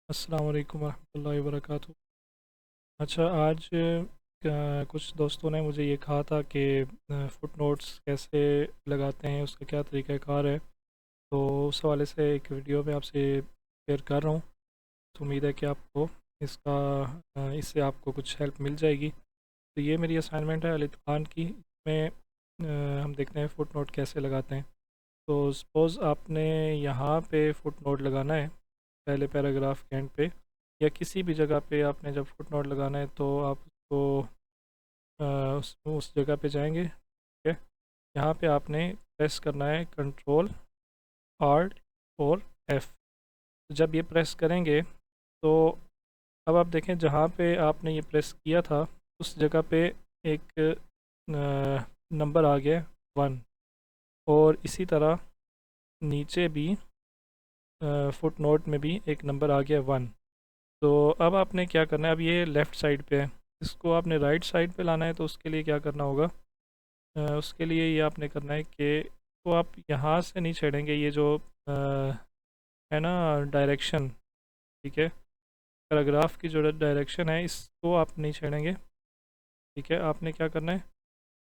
अस्सलाम वालेकुम रहमतुल्लाहि व बरकातुहू। अच्छा, आज कुछ दोस्तों ने मुझे ये कहा था कि फ़ुट नोट्स कैसे लगाते हैं, उसका क्या तरीक़ाकार है। तो उस हवाले से एक वीडियो में आपसे शेयर कर रहा हूँ। तो उम्मीद है कि आपको इससे आपको कुछ हेल्प मिल जाएगी। तो ये मेरी असाइनमेंट है अलित ख़ान की। इसमें हम देखते हैं फ़ुट नोट कैसे लगाते हैं। तो सपोज़ आपने यहाँ पे फ़ुट नोट लगाना है, पहले पैराग्राफ के एंड पे या किसी भी जगह पे आपने जब फ़ुट नोट लगाना है तो आप उसको उस जगह पे जाएंगे। ठीक है, यहाँ पे आपने प्रेस करना है कंट्रोल आल्ट और एफ़। जब ये प्रेस करेंगे तो अब आप देखें जहाँ पे आपने ये प्रेस किया था उस जगह पे एक नंबर आ गया 1, और इसी तरह नीचे भी फ़ुट नोट में भी एक नंबर आ गया 1। तो अब आपने क्या करना है, अब ये लेफ़्ट साइड पे है, इसको आपने राइट साइड पे लाना है। तो उसके लिए क्या करना होगा, उसके लिए ये आपने करना है कि तो आप यहाँ से नहीं छेड़ेंगे, ये जो है ना डायरेक्शन। ठीक है, पैराग्राफ की जो डायरेक्शन है इसको आप नहीं छेड़ेंगे। ठीक है, आपने क्या करना है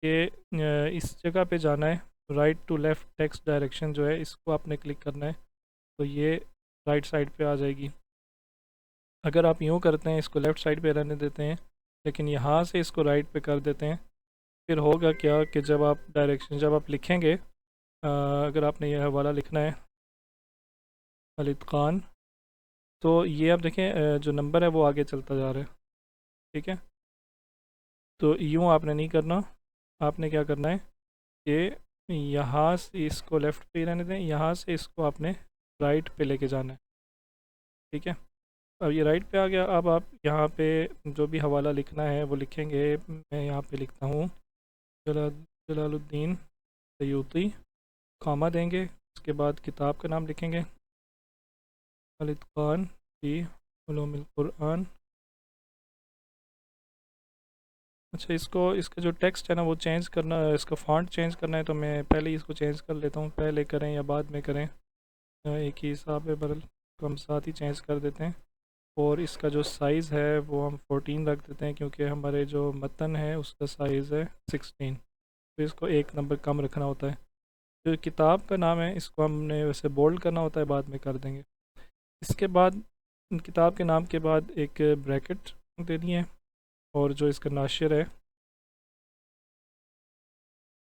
कि इस जगह पे जाना है, right to left text direction जो है इसको आपने क्लिक करना है। तो ये राइट साइड पे आ जाएगी। अगर आप यूँ करते हैं, इसको लेफ़्ट साइड पे रहने देते हैं लेकिन यहाँ से इसको राइट पे कर देते हैं, फिर होगा क्या कि जब आप लिखेंगे, अगर आपने यह हवाला लिखना है अलित ख़ान, तो ये आप देखें जो नंबर है वो आगे चलता जा रहा है। ठीक है, तो यूँ आपने नहीं करना। आपने क्या करना है कि यहाँ से इसको लेफ़्ट पे ही रहने दें, यहाँ से इसको आपने राइट पे लेके जाना है। ठीक है, अब ये राइट पे आ गया। अब आप यहाँ पे जो भी हवाला लिखना है वो लिखेंगे। मैं यहाँ पे लिखता हूँ जला जलालुद्दीन सयूती, कॉमा देंगे, उसके बाद किताब का नाम लिखेंगे अलित ख़ान फी उलूमिल क़ुरआन। अच्छा, इसका जो टेक्स्ट है ना वो चेंज करना, इसका फ़ॉन्ट चेंज करना है। तो मैं पहले ही इसको चेंज कर लेता हूँ, पहले करें या बाद में करें, एक ही हिसाब है बरल, तो हम साथ ही चेंज कर देते हैं। और इसका जो साइज़ है वो हम 14 रख देते हैं, क्योंकि हमारे जो मतन है उसका साइज़ है 16। तो इसको एक नंबर कम रखना होता है। जो किताब का नाम है इसको हमने वैसे बोल्ड करना होता है, बाद में कर देंगे। इसके बाद किताब के नाम के बाद एक ब्रैकेट देनी है, और जो इसका नाशिर है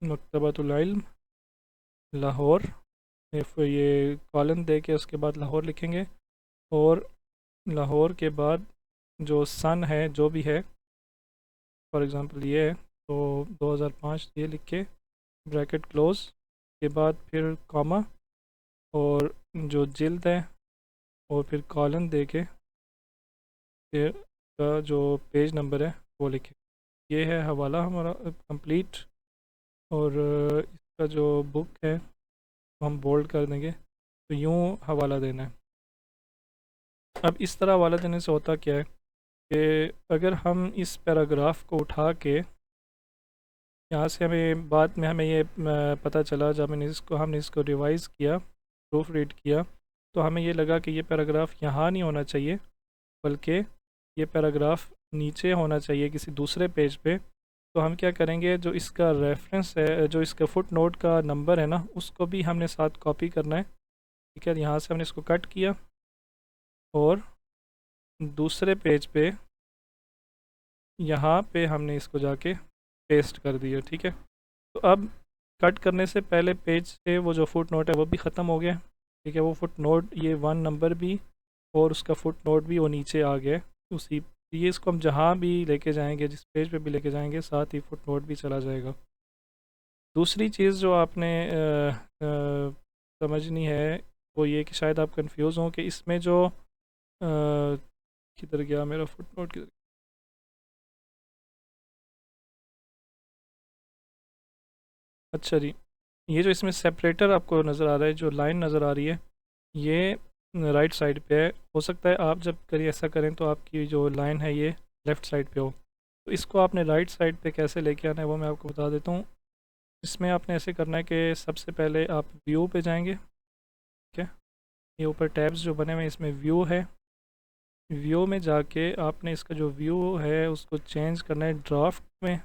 मकतबतुल इल्म लाहौर, ये कॉलन दे के उसके बाद लाहौर लिखेंगे। और लाहौर के बाद जो सन है जो भी है, फॉर एग्ज़ाम्पल ये है तो 2005 ये लिख के ब्रैकेट क्लोज़ के बाद फिर कॉमा, और जो जिल्द है और फिर कॉलन दे के फिर का जो पेज नंबर है वो लिखें। ये है हवाला हमारा कंप्लीट। और इसका जो बुक है वो हम बोल्ड कर देंगे। तो यूँ हवाला देना है। अब इस तरह हवाला देने से होता क्या है कि अगर हम इस पैराग्राफ को उठा के यहाँ से, हमें बाद में हमें ये पता चला जब हमने इसको रिवाइज़ किया, प्रूफ रीड किया, तो हमें ये लगा कि ये पैराग्राफ यहाँ नहीं होना चाहिए, बल्कि ये पैराग्राफ नीचे होना चाहिए किसी दूसरे पेज पे। तो हम क्या करेंगे, जो इसका रेफरेंस है, जो इसका फुट नोट का नंबर है ना, उसको भी हमने साथ कॉपी करना है। ठीक है, यहाँ से हमने इसको कट किया और दूसरे पेज पे यहाँ पे हमने इसको जाके पेस्ट कर दिया। ठीक है, तो अब कट करने से पहले पेज से वो जो फुट नोट है वो भी ख़त्म हो गया। ठीक है, वो फुट नोट, ये 1 नंबर भी और उसका फुट नोट भी वो नीचे आ गया उसी। ये इसको हम जहाँ भी लेके जाएंगे, जिस पेज पे भी लेके जाएंगे, साथ ही फुट नोट भी चला जाएगा। दूसरी चीज़ जो आपने समझनी है वो ये कि शायद आप कंफ्यूज हों कि इसमें जो किधर गया मेरा फुट नोट, किधर। अच्छा जी, ये जो इसमें सेपरेटर आपको नज़र आ रहा है, जो लाइन नज़र आ रही है, ये राइट साइड पे है। हो सकता है आप जब करिए ऐसा करें तो आपकी जो लाइन है ये लेफ़्ट साइड पे हो। तो इसको आपने राइट साइड पे कैसे लेके आना है वो मैं आपको बता देता हूँ। इसमें आपने ऐसे करना है कि सबसे पहले आप व्यू पे जाएंगे। ठीक है, ये ऊपर टैब्स जो बने हुए हैं इसमें व्यू है, व्यू में जाके आपने इसका जो व्यू है उसको चेंज करना है ड्राफ्ट में।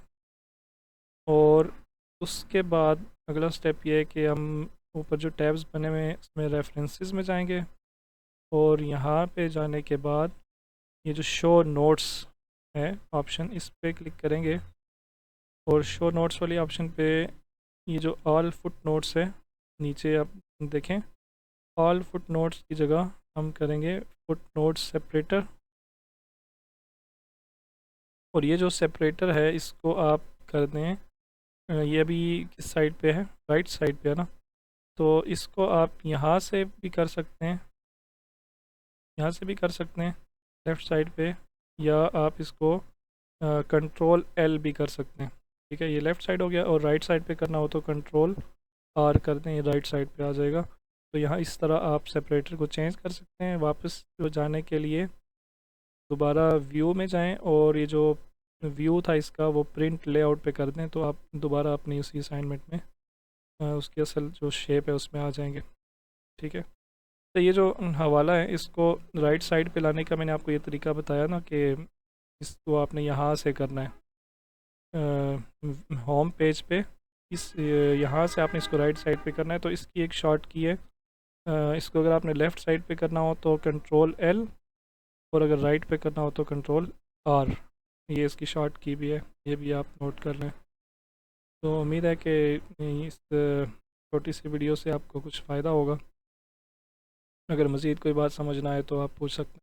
और उसके बाद अगला स्टेप ये है कि हम ऊपर जो टैब्स बने हुए हैं उसमें रेफरेंसेस में जाएंगे, और यहाँ पे जाने के बाद ये जो शो नोट्स है ऑप्शन, इस पे क्लिक करेंगे। और शो नोट्स वाली ऑप्शन पे ये जो ऑल फुट नोट्स है नीचे आप देखें, ऑल फुट नोट्स की जगह हम करेंगे फुट नोट्स सेपरेटर। और ये जो सेपरेटर है इसको आप कर दें, ये अभी किस साइड पे है, राइट साइड पे है ना, तो इसको आप यहाँ से भी कर सकते हैं, यहाँ से भी कर सकते हैं लेफ़्ट साइड पे, या आप इसको कंट्रोल एल भी कर सकते हैं। ठीक है, ये लेफ़्ट साइड हो गया। और राइट साइड पे करना हो तो कंट्रोल आर कर दें, ये राइट साइड पे आ जाएगा। तो यहाँ इस तरह आप सेपरेटर को चेंज कर सकते हैं। वापस जो जाने के लिए दोबारा व्यू में जाएं, और ये जो व्यू था इसका वो प्रिंट लेआउट पे कर दें, तो आप दोबारा अपनी उसी असाइनमेंट में उसकी असल जो शेप है उसमें आ जाएंगे। ठीक है, तो ये जो हवाला है इसको राइट साइड पे लाने का मैंने आपको ये तरीका बताया ना, कि इसको आपने यहाँ से करना है, होम पेज पे इस यहाँ से आपने इसको राइट साइड पे करना है। तो इसकी एक शॉर्ट की है, इसको अगर आपने लेफ़्ट साइड पे करना हो तो कंट्रोल एल, और अगर राइट पे करना हो तो कंट्रोल आर। ये इसकी शॉर्ट की भी है, ये भी आप नोट कर लें। तो उम्मीद है कि इस छोटी सी वीडियो से आपको कुछ फ़ायदा होगा। अगर मज़ीद कोई बात समझ ना आए तो आप पूछ सकते हैं।